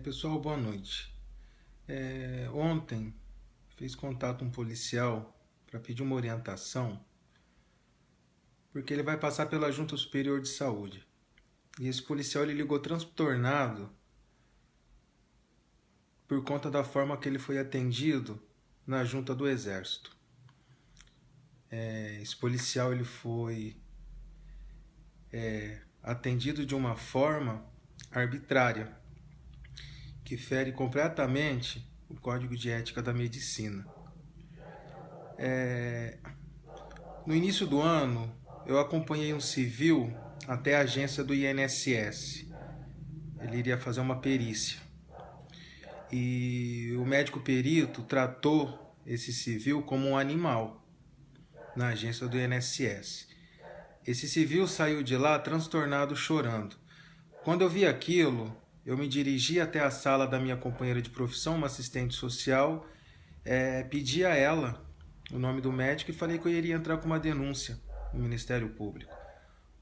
Pessoal, boa noite. Ontem fiz contato um policial para pedir uma orientação, porque ele vai passar pela Junta Superior de Saúde. E esse policial ele ligou transtornado por conta da forma que ele foi atendido na Junta do Exército. Esse policial ele foi atendido de uma forma arbitrária, que fere completamente o Código de Ética da Medicina. No início do ano, eu acompanhei um civil até a agência do INSS. Ele iria fazer uma perícia. E o médico perito tratou esse civil como um animal na agência do INSS. Esse civil saiu de lá transtornado, chorando. Quando eu vi aquilo, eu me dirigi até a sala da minha companheira de profissão, uma assistente social, pedi a ela o nome do médico e falei que eu iria entrar com uma denúncia no Ministério Público.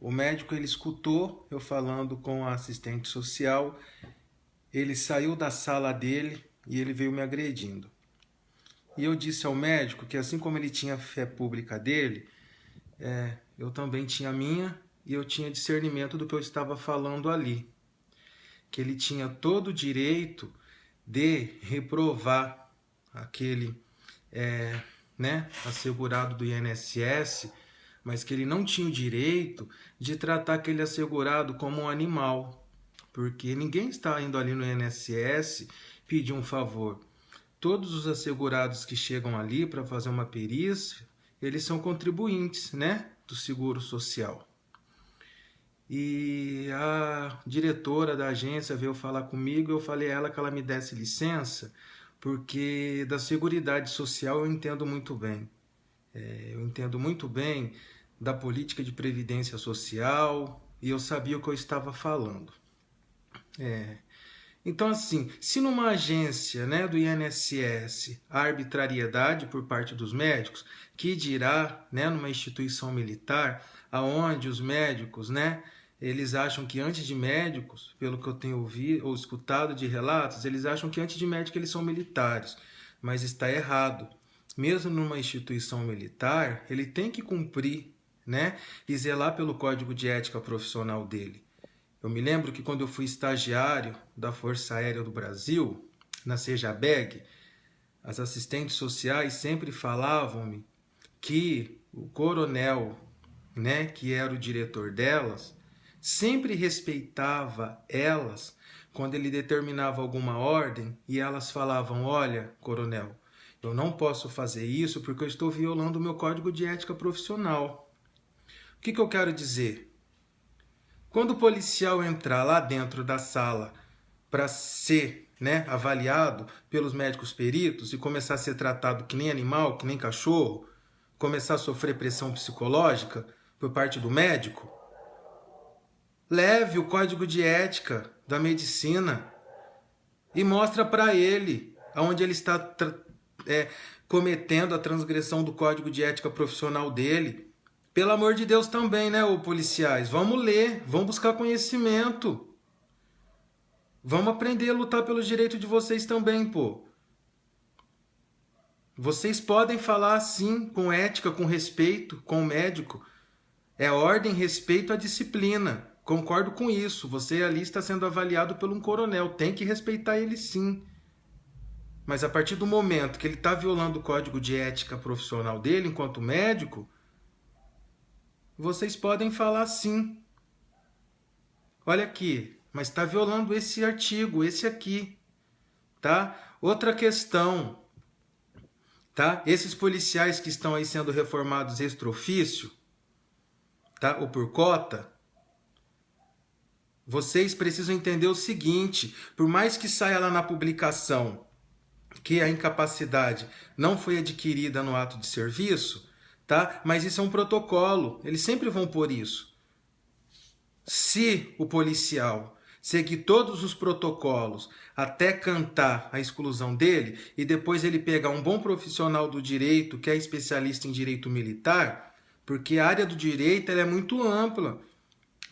O médico ele escutou eu falando com a assistente social, ele saiu da sala dele e ele veio me agredindo. E eu disse ao médico que assim como ele tinha a fé pública dele, eu também tinha a minha e eu tinha discernimento do que eu estava falando ali. Que ele tinha todo o direito de reprovar aquele assegurado do INSS, mas que ele não tinha o direito de tratar aquele assegurado como um animal, porque ninguém está indo ali no INSS pedir um favor. Todos os assegurados que chegam ali para fazer uma perícia, eles são contribuintes, do Seguro Social. E a diretora da agência veio falar comigo, eu falei a ela que ela me desse licença, porque da Seguridade Social eu entendo muito bem. Eu entendo muito bem da política de previdência social e eu sabia o que eu estava falando. Então, assim, se numa agência do INSS há arbitrariedade por parte dos médicos, que dirá numa instituição militar, aonde os médicos, eles acham que antes de médicos, pelo que eu tenho ouvido ou escutado de relatos, eles acham que antes de médico eles são militares, mas está errado. Mesmo numa instituição militar, ele tem que cumprir, e zelar pelo código de ética profissional dele. Eu me lembro que quando eu fui estagiário da Força Aérea do Brasil, na Sejabeg, as assistentes sociais sempre falavam-me que o coronel, que era o diretor delas, sempre respeitava elas quando ele determinava alguma ordem e elas falavam: olha, coronel, eu não posso fazer isso porque eu estou violando o meu código de ética profissional. O que eu quero dizer? Quando o policial entrar lá dentro da sala para ser avaliado pelos médicos peritos e começar a ser tratado que nem animal, que nem cachorro, começar a sofrer pressão psicológica por parte do médico, leve o código de ética da medicina e mostra para ele aonde ele está cometendo a transgressão do código de ética profissional dele. Pelo amor de Deus também, ô policiais? Vamos ler, vamos buscar conhecimento. Vamos aprender a lutar pelos direitos de vocês também, pô. Vocês podem falar assim, com ética, com respeito, com o médico. É ordem, respeito à disciplina. Concordo com isso. Você ali está sendo avaliado por um coronel. Tem que respeitar ele sim. Mas a partir do momento que ele está violando o código de ética profissional dele, enquanto médico, vocês podem falar sim. Olha aqui, mas está violando esse artigo, esse aqui, tá? Outra questão, tá? Esses policiais que estão aí sendo reformados extra-ofício, tá? Ou por cota, vocês precisam entender o seguinte: por mais que saia lá na publicação que a incapacidade não foi adquirida no ato de serviço, tá? Mas isso é um protocolo, eles sempre vão pôr isso. Se o policial seguir todos os protocolos até cantar a exclusão dele e depois ele pegar um bom profissional do direito que é especialista em direito militar, porque a área do direito ela é muito ampla,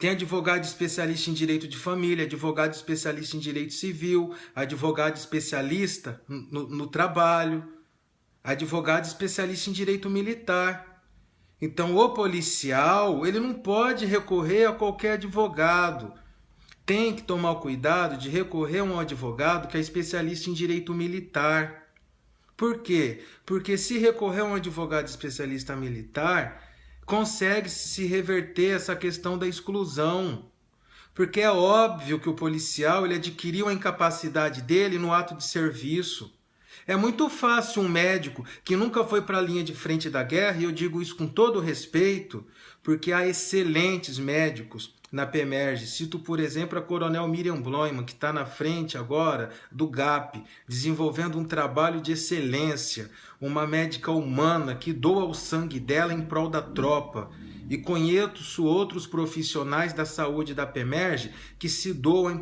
Tem advogado especialista em direito de família, advogado especialista em direito civil, advogado especialista no trabalho, advogado especialista em direito militar. Então, o policial, ele não pode recorrer a qualquer advogado. Tem que tomar o cuidado de recorrer a um advogado que é especialista em direito militar. Por quê? Porque se recorrer a um advogado especialista militar, consegue se reverter essa questão da exclusão. Porque é óbvio que o policial ele adquiriu a incapacidade dele no ato de serviço. É muito fácil um médico que nunca foi para a linha de frente da guerra, e eu digo isso com todo respeito, porque há excelentes médicos na PEMERGE. Cito, por exemplo, a Coronel Miriam Bloiman, que está na frente agora do GAP, desenvolvendo um trabalho de excelência, uma médica humana que doa o sangue dela em prol da tropa. E conheço outros profissionais da saúde da PEMERGE que se doam em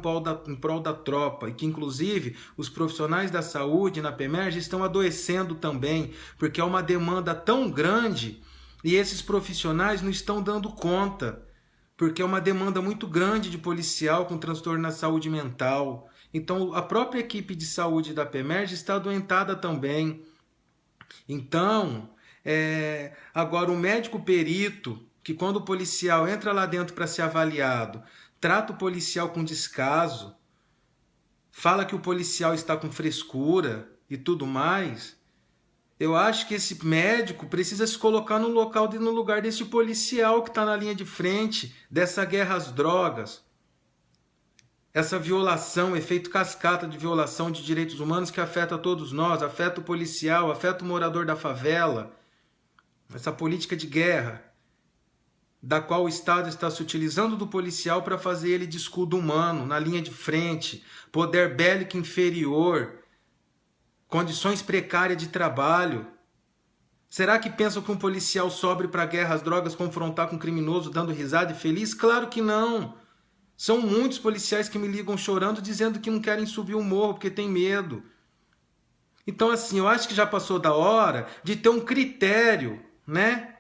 prol da tropa, e que inclusive os profissionais da saúde na PEMERGE estão adoecendo também, porque é uma demanda tão grande e esses profissionais não estão dando conta, porque é uma demanda muito grande de policial com transtorno na saúde mental. Então a própria equipe de saúde da PEMERGE está adoentada também. Então, agora o médico perito, que quando o policial entra lá dentro para ser avaliado, trata o policial com descaso, fala que o policial está com frescura e tudo mais, eu acho que esse médico precisa se colocar no lugar desse policial que está na linha de frente dessa guerra às drogas, essa violação, efeito cascata de violação de direitos humanos que afeta todos nós, afeta o policial, afeta o morador da favela, essa política de guerra, da qual o Estado está se utilizando do policial para fazer ele de escudo humano, na linha de frente, poder bélico inferior, condições precárias de trabalho. Será que pensam que um policial sobe para a guerra às drogas confrontar com um criminoso dando risada e feliz? Claro que não! São muitos policiais que me ligam chorando dizendo que não querem subir o morro porque tem medo. Então assim, eu acho que já passou da hora de ter um critério, né,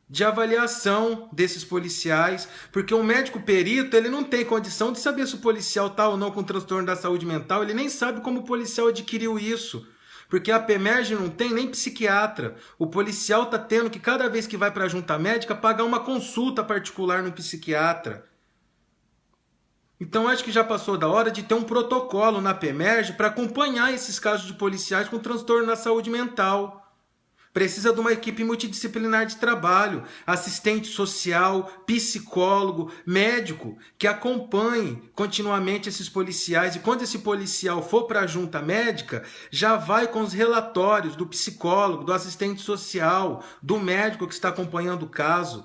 de avaliação desses policiais, porque um médico perito ele não tem condição de saber se o policial está ou não com transtorno da saúde mental, ele nem sabe como o policial adquiriu isso, porque a PEMERGE não tem nem psiquiatra. O policial está tendo que, cada vez que vai para a junta médica, pagar uma consulta particular no psiquiatra. Então acho que já passou da hora de ter um protocolo na PEMERGE para acompanhar esses casos de policiais com transtorno na saúde mental. Precisa de uma equipe multidisciplinar de trabalho, assistente social, psicólogo, médico, que acompanhe continuamente esses policiais. E quando esse policial for para a junta médica, já vai com os relatórios do psicólogo, do assistente social, do médico que está acompanhando o caso.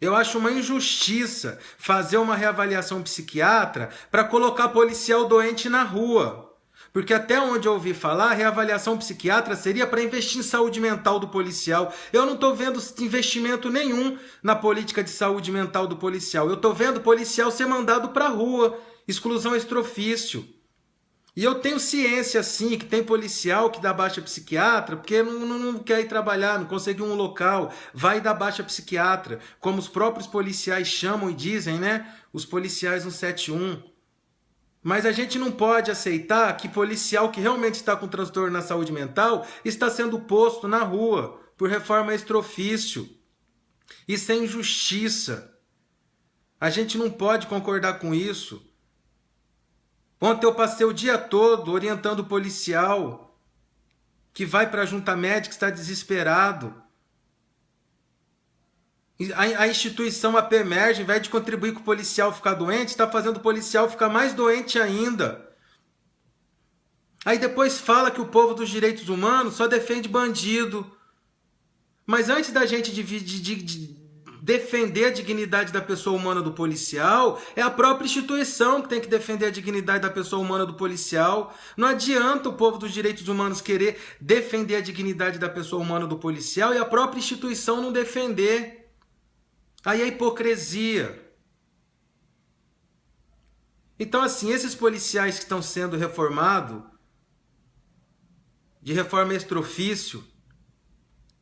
Eu acho uma injustiça fazer uma reavaliação psiquiatra para colocar policial doente na rua. Porque até onde eu ouvi falar, a reavaliação psiquiatra seria para investir em saúde mental do policial. Eu não estou vendo investimento nenhum na política de saúde mental do policial. Eu estou vendo o policial ser mandado para a rua, exclusão extra-ofício. E eu tenho ciência, sim, que tem policial que dá baixa psiquiatra porque não quer ir trabalhar, não conseguiu um local, vai dar baixa psiquiatra, como os próprios policiais chamam e dizem, né? Os policiais 171. Mas a gente não pode aceitar que policial que realmente está com transtorno na saúde mental está sendo posto na rua por reforma extra-ofício. Isso é injustiça. A gente não pode concordar com isso. Ontem eu passei o dia todo orientando o policial que vai para a junta médica e está desesperado. A instituição, a PEMERGE, ao invés de contribuir com o policial ficar doente, está fazendo o policial ficar mais doente ainda. Aí depois fala que o povo dos direitos humanos só defende bandido. Mas antes da gente defender a dignidade da pessoa humana do policial, é a própria instituição que tem que defender a dignidade da pessoa humana do policial. Não adianta o povo dos direitos humanos querer defender a dignidade da pessoa humana do policial e a própria instituição não defender. Aí é hipocrisia. Então, assim, esses policiais que estão sendo reformados, de reforma extra-ofício,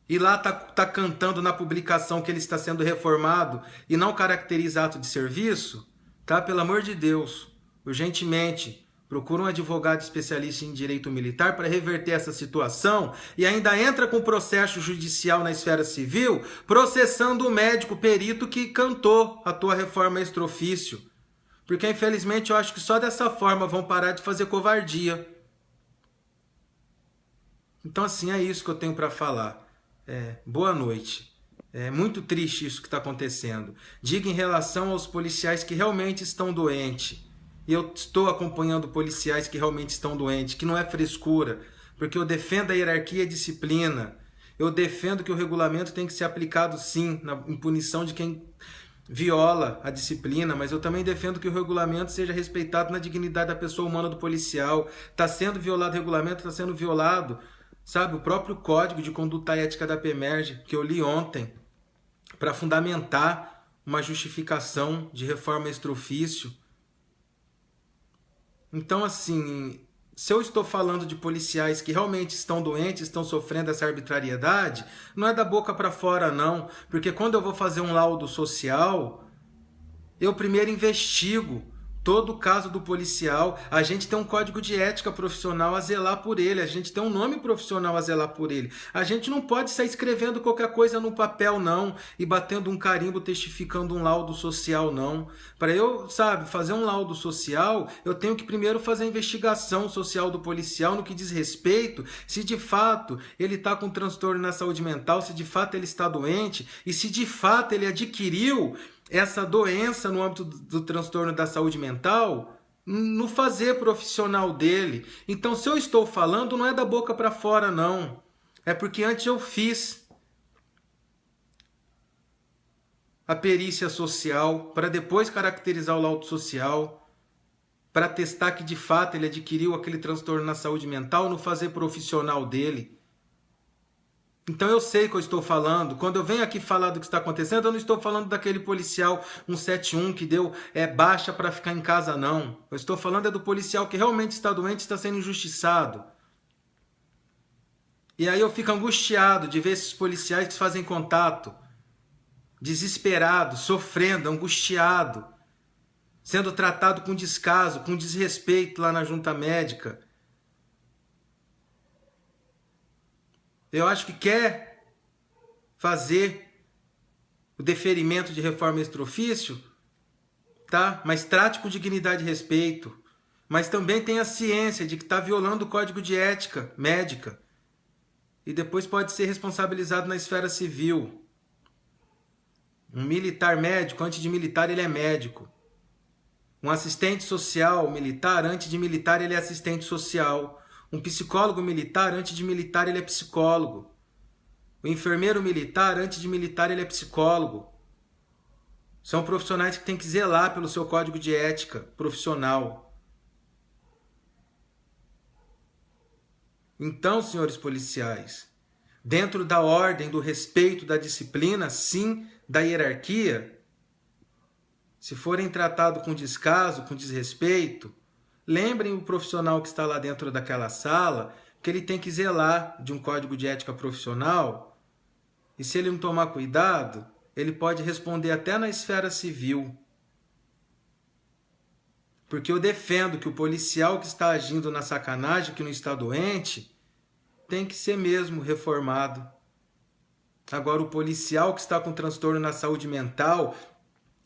e lá tá cantando na publicação que ele está sendo reformado e não caracteriza ato de serviço, tá? Pelo amor de Deus, urgentemente, procura um advogado especialista em direito militar para reverter essa situação e ainda entra com processo judicial na esfera civil, processando o médico perito que cantou a tua reforma extra-ofício. Porque, infelizmente, eu acho que só dessa forma vão parar de fazer covardia. Então, assim, é isso que eu tenho para falar. Boa noite. É muito triste isso que está acontecendo. Diga em relação aos policiais que realmente estão doentes. E eu estou acompanhando policiais que realmente estão doentes, que não é frescura, porque eu defendo a hierarquia e a disciplina. Eu defendo que o regulamento tem que ser aplicado, sim, em punição de quem viola a disciplina, mas eu também defendo que o regulamento seja respeitado na dignidade da pessoa humana do policial. Está sendo violado o regulamento, está sendo violado, sabe, o próprio Código de Conduta Ética da PEMERG, que eu li ontem, para fundamentar uma justificação de reforma extra-ofício. Então, assim, se eu estou falando de policiais que realmente estão doentes, estão sofrendo essa arbitrariedade, não é da boca para fora, não. Porque quando eu vou fazer um laudo social, eu primeiro investigo todo o caso do policial. A gente tem um código de ética profissional a zelar por ele. A gente tem um nome profissional a zelar por ele. A gente não pode sair escrevendo qualquer coisa no papel, não. E batendo um carimbo testificando um laudo social, não. Para eu, sabe, fazer um laudo social, eu tenho que primeiro fazer a investigação social do policial no que diz respeito se de fato ele está com transtorno na saúde mental, se de fato ele está doente e se de fato ele adquiriu essa doença no âmbito do transtorno da saúde mental no fazer profissional dele. Então, se eu estou falando, não é da boca para fora, não. É porque antes eu fiz a perícia social para depois caracterizar o laudo social, para testar que de fato ele adquiriu aquele transtorno na saúde mental no fazer profissional dele. Então eu sei o que eu estou falando. Quando eu venho aqui falar do que está acontecendo, eu não estou falando daquele policial 171 que deu baixa para ficar em casa, não. Eu estou falando do policial que realmente está doente e está sendo injustiçado. E aí eu fico angustiado de ver esses policiais que fazem contato, desesperado, sofrendo, angustiado, sendo tratado com descaso, com desrespeito lá na junta médica. Eu acho que quer fazer o deferimento de reforma extra-ofício, tá? Mas trate com dignidade e respeito. Mas também tenha ciência de que está violando o código de ética médica. E depois pode ser responsabilizado na esfera civil. Um militar médico, antes de militar, ele é médico. Um assistente social militar, antes de militar, ele é assistente social. Um psicólogo militar, antes de militar, ele é psicólogo. O enfermeiro militar, antes de militar, ele é psicólogo. São profissionais que têm que zelar pelo seu código de ética profissional. Então, senhores policiais, dentro da ordem, do respeito, da disciplina, sim, da hierarquia, se forem tratados com descaso, com desrespeito, lembrem o profissional que está lá dentro daquela sala que ele tem que zelar de um código de ética profissional e se ele não tomar cuidado, ele pode responder até na esfera civil. Porque eu defendo que o policial que está agindo na sacanagem, que não está doente, tem que ser mesmo reformado. Agora, o policial que está com transtorno na saúde mental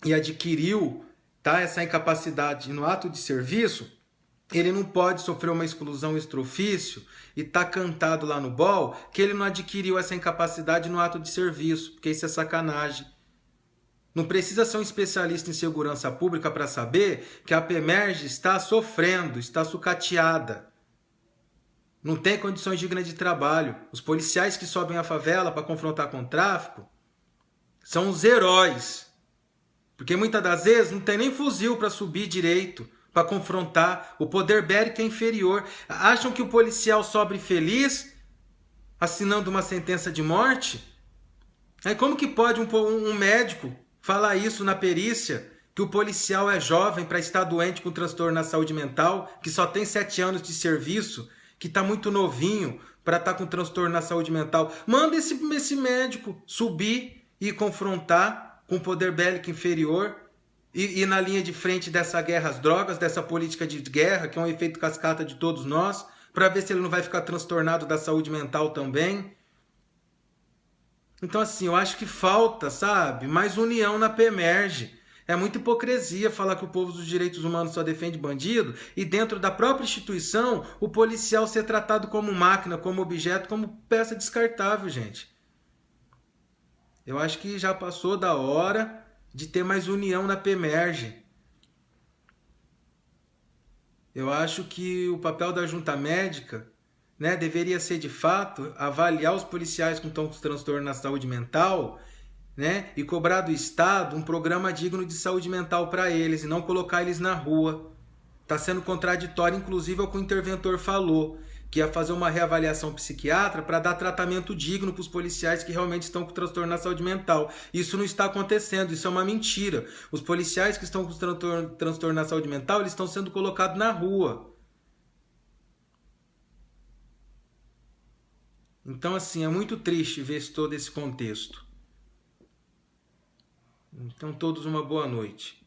e adquiriu essa incapacidade no ato de serviço, ele não pode sofrer uma exclusão extra-ofício e tá cantado lá no BOL que ele não adquiriu essa incapacidade no ato de serviço, porque isso é sacanagem. Não precisa ser um especialista em segurança pública para saber que a PEMERG está sofrendo, está sucateada. Não tem condições dignas de trabalho. Os policiais que sobem a favela para confrontar com o tráfico são os heróis. Porque muitas das vezes não tem nem fuzil para subir direito, para confrontar. O poder bélico é inferior. Acham que o policial sobe feliz, assinando uma sentença de morte? Aí como que pode um médico falar isso na perícia, que o policial é jovem para estar doente com transtorno na saúde mental, que só tem 7 anos de serviço, que está muito novinho, para estar com transtorno na saúde mental. Manda esse médico subir e confrontar com o poder bélico inferior e na linha de frente dessa guerra às drogas, dessa política de guerra, que é um efeito cascata de todos nós, para ver se ele não vai ficar transtornado da saúde mental também. Então, assim, eu acho que falta, sabe, mais união na PEMERGE. É muita hipocrisia falar que o povo dos direitos humanos só defende bandido e dentro da própria instituição o policial ser tratado como máquina, como objeto, como peça descartável, gente. Eu acho que já passou da hora de ter mais união na PEMERGE. Eu acho que o papel da junta médica, né, deveria ser de fato avaliar os policiais que estão com transtorno na saúde mental, né, e cobrar do Estado um programa digno de saúde mental para eles e não colocar eles na rua. Está sendo contraditório, inclusive, ao que o interventor falou, que ia fazer uma reavaliação psiquiatra para dar tratamento digno para os policiais que realmente estão com transtorno na saúde mental. Isso não está acontecendo, isso é uma mentira. Os policiais que estão com transtorno na saúde mental, eles estão sendo colocados na rua. Então, assim, é muito triste ver todo esse contexto. Então, todos uma boa noite.